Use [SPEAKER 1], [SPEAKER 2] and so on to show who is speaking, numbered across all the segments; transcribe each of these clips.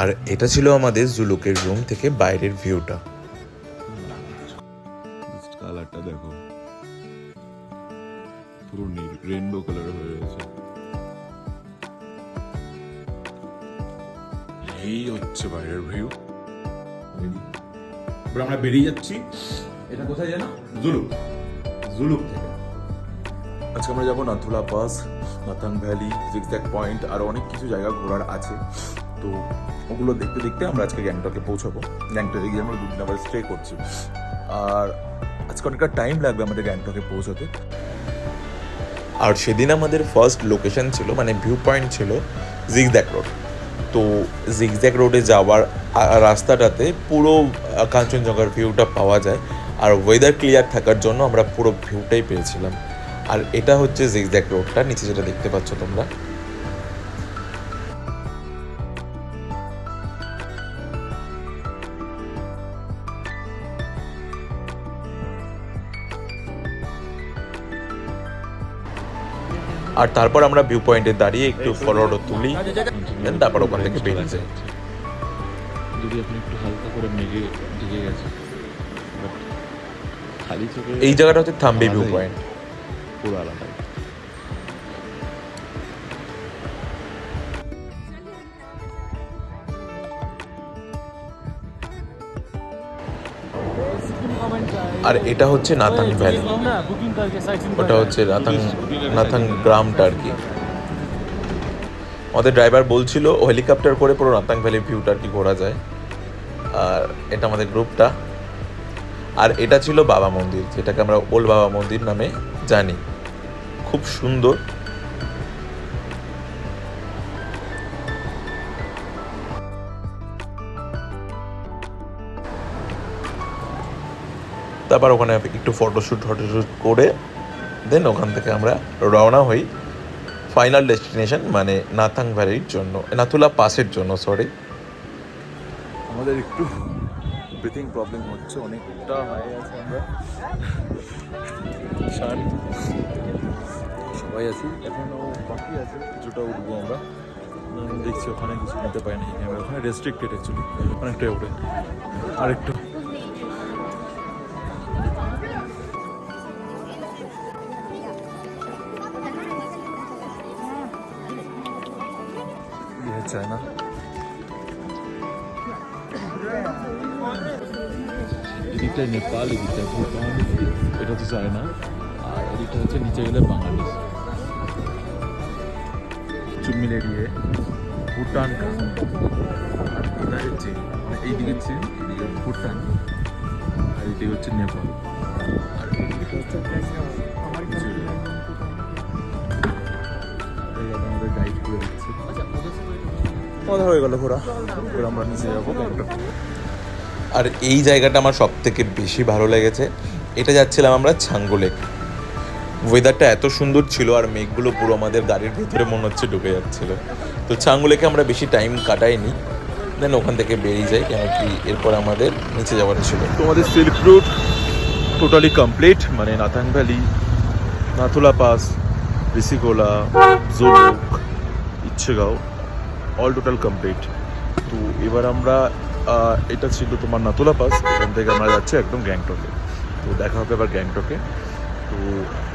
[SPEAKER 1] আর এটা ছিল আমাদের জুলুকের রুম থেকে বাইরের ভিউটা।
[SPEAKER 2] কালারটা দেখো, পুরো রেইনবো কালার হয়ে রয়েছে। এই হচ্ছে বাইরের ভিউ। আমরা বেরিয়ে যাচ্ছি। এটা কোথায় জানো? জুলুক থেকে আজকে আমরা যাবো Nathula pass, Nathang valley, zigzag point, আর অনেক কিছু জায়গা ঘোরার আছে। তো ওগুলো দেখতে দেখতে আমরা আজকে গ্যাংটকে পৌঁছাবো। গ্যাংটকে গিয়ে আমরা 2 দিন আবার স্টে করছি। আর আজকে অনেকটা টাইম লাগবে আমাদের গ্যাংটকে পৌঁছাতে।
[SPEAKER 1] আর সেদিন আমাদের ফার্স্ট লোকেশন ছিল, মানে ভিউ পয়েন্ট ছিল জিগজ্যাগ রোড। তো জিগজ্যাগ রোডে যাওয়ার রাস্তাটাতে পুরো কাঞ্চনজঙ্ঘার ভিউটা পাওয়া যায়। আর ওয়েদার ক্লিয়ার থাকার জন্য আমরা পুরো ভিউটাই পেয়েছিলাম। আর এটা হচ্ছে জিগজ্যাগ রোডটা, নিচে যেটা দেখতে পাচ্ছ তোমরা। আর তারপর আমরা ভিউ পয়েন্টে দাঁড়িয়ে একটু ফটো তুলি, তারপর ওখান থেকে বেরিয়ে যাই।
[SPEAKER 2] যদি আপনি একটু হালকা করে মেঘে ঢেকে গেছে, খালি চোখে
[SPEAKER 1] এই জায়গাটা হচ্ছে থাম্বি ভিউ পয়েন্ট,
[SPEAKER 2] পুরো আলাদা।
[SPEAKER 1] আর এটা হচ্ছে নাথাং ভ্যালি, ওটা হচ্ছে নাথাং গ্রামটা আর কি। আমাদের ড্রাইভার বলছিল হেলিকপ্টার করে পুরো নাথাং ভ্যালির ভিউটা আর কি ঘোরা যায়। আর এটা আমাদের গ্রুপটা। আর এটা ছিল বাবা মন্দির, যেটাকে আমরা ওল্ড বাবা মন্দির নামে জানি। খুব সুন্দর। তারপর ওখানে একটু ফটোশ্যুট করে দেন ওখান থেকে আমরা রওনা হই ফাইনাল ডেস্টিনেশন, মানে নাথাং ভ্যালির জন্য, নাথুলা পাসের জন্য। সরি,
[SPEAKER 2] আমাদের একটু ব্রিথিং প্রবলেম হচ্ছে, অনেকটা হাই আছে আমরা, সবাই আছি। এখনো বাকি আছে কিছুটা, উঠবো আমরা। দেখছি ওখানে কিছু নিতে পাই না, ওখানে রেস্ট্রিক্টেড অ্যাকচুয়ালি অনেকটাই ওঠে। আর একটু চায়না, এদিকটায় নেপাল, এদিকটায় ভুটান, এটা হচ্ছে চায়না, আর এদিকটা হচ্ছে নিচে গেলে বাংলাদেশ। চুম্মিল এরিয়ে ভুটান, আর এটাই চীন, মানে এইদিকে চীন, এদিকে ভুটান, আর এদিকে হচ্ছে নেপাল, আর এদিকে হচ্ছে আমাদের গাইড করে দিচ্ছে। মজা হয়ে গেল ঘোরা। আমরা নিচে যাবো।
[SPEAKER 1] আর এই জায়গাটা আমার সব থেকে বেশি ভালো লেগেছে। এটা যাচ্ছিলাম আমরা ছাঙ্গু লেক। ওয়েদারটা এত সুন্দর ছিল, আর মেঘগুলো পুরো আমাদের গাড়ির ভিতরে মনে হচ্ছে ঢুকে যাচ্ছিল। তো ছাঙ্গু লেকে আমরা বেশি টাইম কাটাইনি, দেন ওখান থেকে বেরিয়ে যাই, কেন কি এরপর আমাদের নিচে যাওয়ার ছিল।
[SPEAKER 2] তো আমাদের সিল্ক রুট টোটালি কমপ্লিট, মানে Nathang valley, Nathula pass, Rishikhola, Zuluk, Icchegaon, all total complete. তো এবার আমরা এটা ছিল তোমার নাথুলা পাস, এখান থেকে আমরা যাচ্ছি একদম গ্যাংটকে। তো দেখা হবে আবার গ্যাংটকে। তো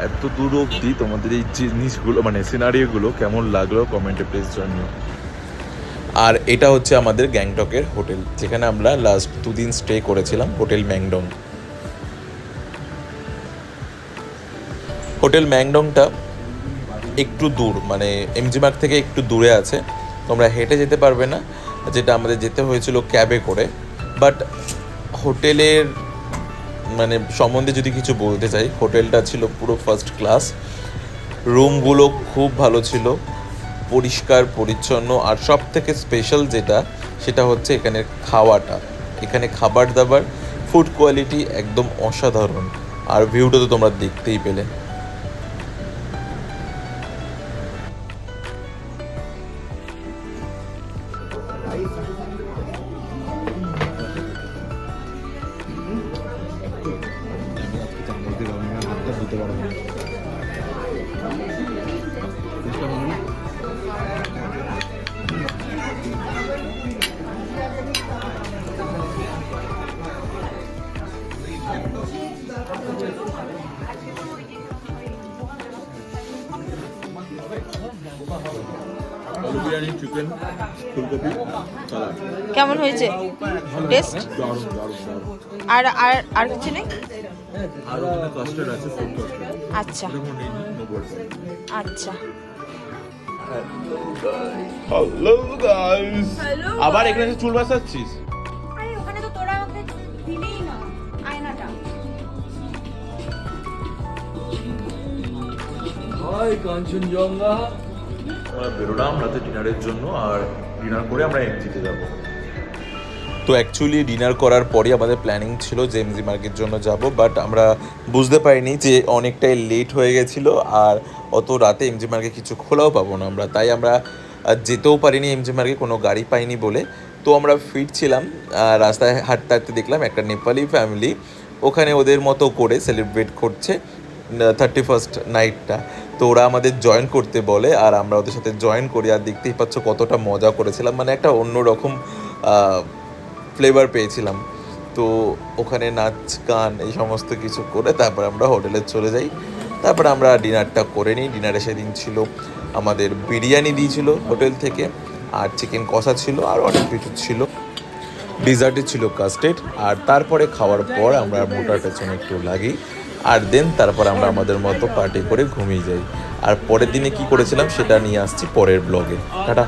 [SPEAKER 2] এত দূর অবধি তোমাদের এই জিনিসগুলো, মানে সিনারিওগুলো কেমন লাগলো কমেন্টে প্লিজ জানিও।
[SPEAKER 1] আর এটা হচ্ছে আমাদের গ্যাংটকের হোটেল, যেখানে আমরা লাস্ট 2 দিন স্টে করেছিলাম, হোটেল ম্যাংডং। হোটেল ম্যাংডংটা একটু দূর, মানে এমজি মার্গ থেকে একটু দূরে আছে। তোমরা হেঁটে যেতে পারবে না, যেটা আমাদের যেতে হয়েছিল ক্যাবে করে। বাট হোটেলের মানে সম্বন্ধে যদি কিছু বলতে চাই, হোটেলটা ছিল পুরো ফার্স্ট ক্লাস। রুমগুলো খুব ভালো ছিল, পরিষ্কার পরিচ্ছন্ন। আর সব থেকে স্পেশাল যেটা, সেটা হচ্ছে এখানের খাওয়াটা। এখানে খাবার দাবার, ফুড কোয়ালিটি একদম অসাধারণ। আর ভিউটা তো তোমরা দেখতেই পেলে।
[SPEAKER 2] চিকেন ফুলকপি সালাড
[SPEAKER 3] কেমন হয়েছে টেস্ট?
[SPEAKER 2] দারুণ দারুণ দারুণ
[SPEAKER 3] আর আর আর কিছু নেই?
[SPEAKER 2] আর ওখানে কাস্টার্ড আছে ফুড কাস্টার্ড
[SPEAKER 3] আচ্ছা
[SPEAKER 2] দেখুন এই নোবল
[SPEAKER 3] আচ্ছা।
[SPEAKER 2] হ্যালো গাইস
[SPEAKER 3] Hello,
[SPEAKER 2] আবার এখানে এসে চুল বাসাচ্ছিস
[SPEAKER 3] আরে ওখানে তো তোরা আমাকে দিলেই না আয়নাটা।
[SPEAKER 4] হাই কাঞ্চনজঙ্ঘা।
[SPEAKER 2] আমরা বেরোলাম রাতে ডিনারের জন্য আর ডিনার করে আমরা এমজিতে যাবো
[SPEAKER 1] তো অ্যাকচুয়ালি ডিনার করার পরই আমাদের প্ল্যানিং ছিল যে এমজি মার্কের জন্য যাব, বাট আমরা বুঝতে পারিনি যে অনেকটাই লেট হয়ে গেছিলো আর অত রাতে এমজি মার্কে কিছু খোলাও পাবো না আমরা, তাই আমরা যেতেও পারিনি এমজি মার্কে, কোনো গাড়ি পাইনি বলে। তো আমরা ফিরছিলাম, রাস্তায় হাঁটতে হাঁটতে দেখলাম একটা নেপালি ফ্যামিলি ওখানে ওদের মতো করে সেলিব্রেট করছে 31st নাইটটা। তো ওরা আমাদের জয়েন করতে বলে আর আমরা ওদের সাথে জয়েন করি, আর দেখতেই পাচ্ছ কতটা মজা করেছিলাম, মানে একটা অন্যরকম ফ্লেভার পেয়েছিলাম। তো ওখানে নাচ গান এই সমস্ত কিছু করে তারপর আমরা হোটেলে চলে যাই। তারপর আমরা ডিনারটা করে নিই। ডিনারে সেদিন ছিল আমাদের বিরিয়ানি দিয়েছিল হোটেল থেকে, আর চিকেন কষা ছিল, আর অনেক কিছু ছিল। ডিজার্টে ছিল কাস্টার্ড, আর তারপরে খাওয়ার পর আমরা মোটার পেছনে একটু লাগি, আর দেন তারপর আমরা আমাদের মতো পার্টি করে ঘুমিয়ে যাই। আর পরের দিনে কি করেছিলাম সেটা নিয়ে আসছি পরের ব্লগে। টাটা।